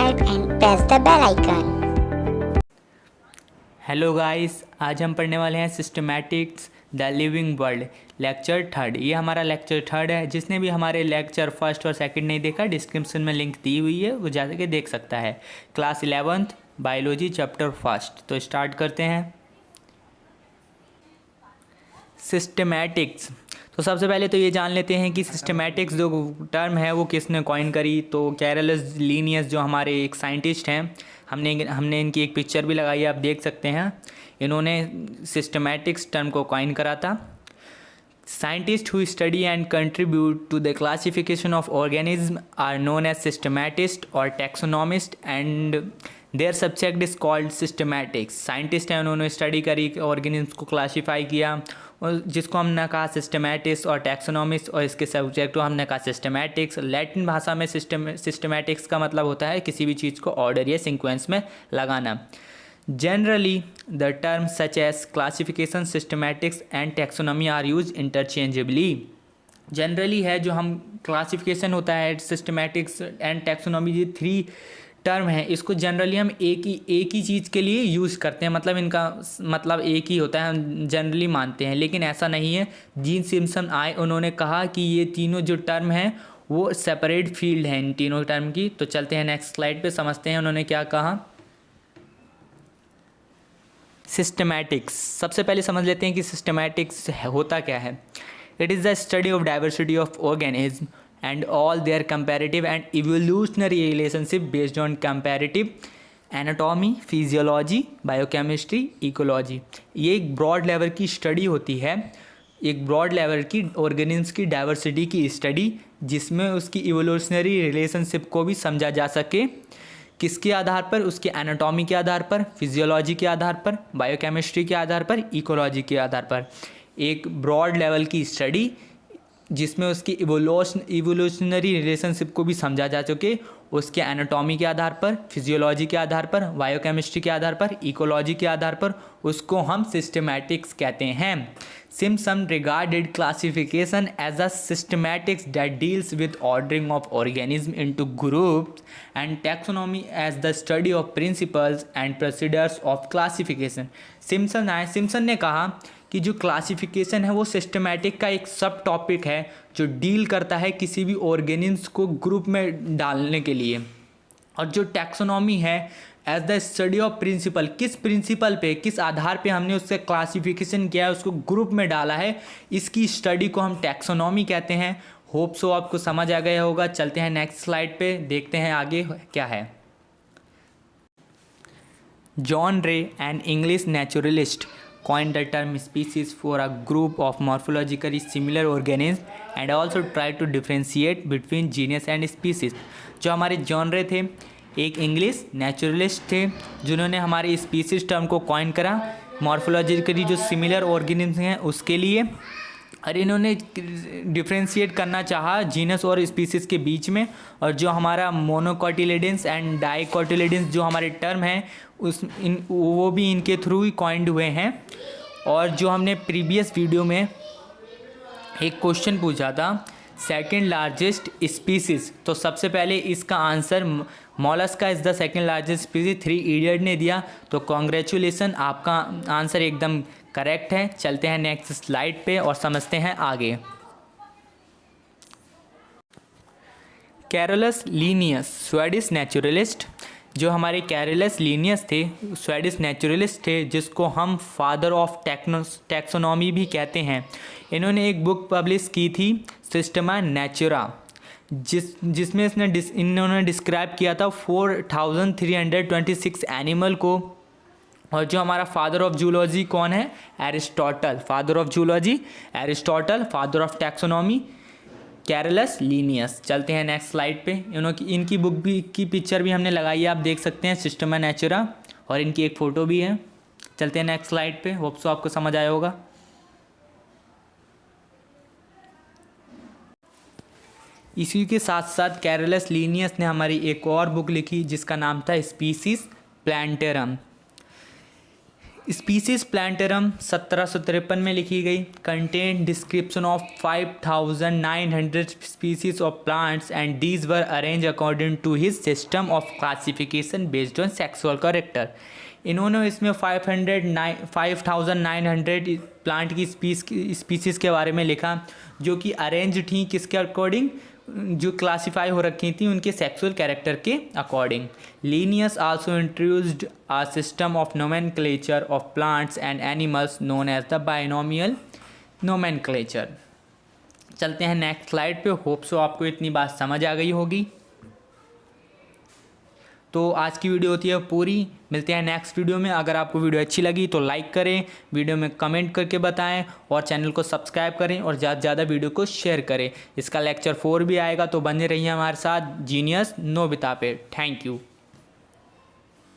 subscribe and press the bell icon. Hello guys, आज हम पढ़ने वाले हैं systematics the living world lecture third. ये हमारा लेक्चर थर्ड है। जिसने भी हमारे लेक्चर फर्स्ट और सेकंड नहीं देखा, डिस्क्रिप्शन में लिंक दी हुई है, वो जा के देख सकता है। Class 11th biology chapter first. तो स्टार्ट करते हैं। सिस्टमैटिक्स। तो सबसे पहले तो ये जान लेते हैं कि सिस्टमैटिक्स जो टर्म है वो किसने कॉइन करी। तो कैरलस लीनियस जो हमारे एक साइंटिस्ट हैं, हमने इनकी एक पिक्चर भी लगाई है, आप देख सकते हैं। इन्होंने सिस्टमैटिक्स टर्म को कॉइन करा था। Scientist who study and contribute to the classification of organism are known as systematist और taxonomist and their subject is called systematics. Scientist हैं, उन्होंने स्टडी करी, ऑर्गेनिज्म को क्लासीफाई किया, और जिसको हमने कहा सिस्टमैटिस्ट और टैक्सोनॉमिस्ट, और इसके सब्जेक्ट को हमने कहा सिस्टमैटिक्स। लैटिन भाषा में सिस्टमैटिक्स का मतलब होता है किसी भी चीज़ को ऑर्डर या सीक्वेंस में लगाना। Generally the term such as classification, systematics and taxonomy are used interchangeably. Generally है जो हम क्लासिफिकेशन होता है, सिस्टमैटिक्स एंड टैक्सोनॉमी, ये थ्री टर्म है, इसको जनरली हम एक ही चीज़ के लिए यूज़ करते हैं, मतलब इनका मतलब एक ही होता है, हम जनरली मानते हैं। लेकिन ऐसा नहीं है। जीन सिम्पसन आए, उन्होंने कहा कि ये तीनों जो टर्म हैं वो सेपरेट फील्ड हैं इन तीनों टर्म की। तो चलते हैं नेक्स्ट स्लाइड पे, समझते हैं उन्होंने क्या कहा। सिस्टमैटिक्स। सबसे पहले समझ लेते हैं कि सिस्टमैटिक्स होता क्या है। It is the study of diversity of organism and all their comparative and evolutionary relationship based on comparative anatomy, physiology, biochemistry, ecology। ये एक ब्रॉड लेवल की स्टडी होती है, एक ब्रॉड लेवल की ऑर्गेनिज्म की डाइवर्सिटी की स्टडी, जिसमें उसकी इवोल्यूशनरी रिलेशनशिप को भी समझा जा सके। किसके आधार पर? उसके एनाटॉमी के आधार पर, फिजियोलॉजी के आधार पर, बायोकेमिस्ट्री के आधार पर, इकोलॉजी के आधार पर। एक ब्रॉड लेवल की स्टडी जिसमें उसकी इवोल्यूशनरी रिलेशनशिप को भी समझा जा सके, उसके एनाटॉमी के आधार पर, फिजियोलॉजी के आधार पर, बायोकेमिस्ट्री के आधार पर, इकोलॉजी के आधार पर, उसको हम सिस्टमैटिक्स कहते हैं। Simpson regarded classification as a systematics that deals with ordering of organism into groups and taxonomy as the study of principles and procedures of classification. Simpson ने कहा कि जो क्लासिफिकेशन है वो सिस्टमैटिक का एक सब टॉपिक है, जो डील करता है किसी भी ऑर्गेनिज्म को ग्रुप में डालने के लिए। और जो टैक्सोनॉमी है as the study of principle, किस प्रिंसिपल पे, किस आधार पे हमने उससे क्लासिफिकेशन किया है, उसको ग्रुप में डाला है, इसकी स्टडी को हम टैक्सोनॉमी कहते हैं। होप सो आपको समझ आ गया होगा। चलते हैं नेक्स्ट स्लाइड पे, देखते हैं आगे क्या है। जॉन रे, an English naturalist, coined the term species for a group of morphologically similar organisms and also tried to differentiate between genus and species। जो हमारे जॉन रे थे, एक इंग्लिश नेचुरलिस्ट थे, जिन्होंने हमारे स्पीसीज टर्म को कॉइन करा मॉर्फोलॉजिकली जो सिमिलर ऑर्गेनिज्म हैं उसके लिए। और इन्होंने डिफ्रेंशिएट करना चाहा जीनस और स्पीसीज के बीच में। और जो हमारा मोनोकोटिलिडेंस एंड डाइकोटिलिडेंस जो हमारे टर्म हैं वो भी इनके थ्रू ही कॉइंड हुए हैं। और जो हमने प्रीवियस वीडियो में एक क्वेश्चन पूछा था, सेकंड लार्जेस्ट स्पीसीज, तो सबसे पहले इसका answer Mollusca is the second largest species 3 idiot ने दिया। तो कॉन्ग्रेचुलेसन, आपका आंसर एकदम करेक्ट है। चलते हैं नेक्स्ट स्लाइड पे और समझते हैं आगे। Carolus Linnaeus, Swedish naturalist. जो हमारे कैरोलस लीनियस थे, स्वीडिश नेचुरलिस्ट थे, जिसको हम फादर ऑफ टैक्सोनॉमी भी कहते हैं। इन्होंने एक बुक पब्लिश की थी, सिस्टमा नेचुरा, जिसमें इन्होंने डिस्क्राइब किया था 4326 एनिमल को। और जो हमारा फादर ऑफ जूलॉजी कौन है? Aristotle. Father of zoology Aristotle, father of taxonomy Carolus Linnaeus. चलते हैं नेक्स्ट स्लाइड पे। इनकी बुक भी की पिक्चर भी हमने लगाई है, आप देख सकते हैं, सिस्टमा नेचुरा, और इनकी एक फ़ोटो भी है। चलते हैं नेक्स्ट स्लाइड पे, होप सो आपको समझ आया होगा। इसी के साथ साथ कैरोलस लीनियस ने हमारी एक और बुक लिखी जिसका नाम था स्पीसीज प्लांटेरम। स्पीसीज प्लांटरम 1753 में लिखी गई, content description of 5900 species of plants and these were arrange according to his system of classification based on sexual character. इन्होंने इसमें 5900 प्लांट की स्पीसीज़ के बारे में लिखा जो कि अरेंज थी किसके अकॉर्डिंग, जो क्लासिफाई हो रखी थी उनके सेक्सुअल कैरेक्टर के according. Linnaeus also introduced a system of nomenclature of plants and animals known as the binomial nomenclature. चलते हैं नेक्स्ट स्लाइड पे। होप सो आपको इतनी बात समझ आ गई होगी। तो आज की वीडियो होती है पूरी, मिलते हैं नेक्स्ट वीडियो में। अगर आपको वीडियो अच्छी लगी तो लाइक करें, वीडियो में कमेंट करके बताएं और चैनल को सब्सक्राइब करें और ज़्यादा से ज़्यादा वीडियो को शेयर करें। इसका लेक्चर 4 भी आएगा, तो बने रहिए हमारे साथ जीनियस नोबिता पे। Thank you.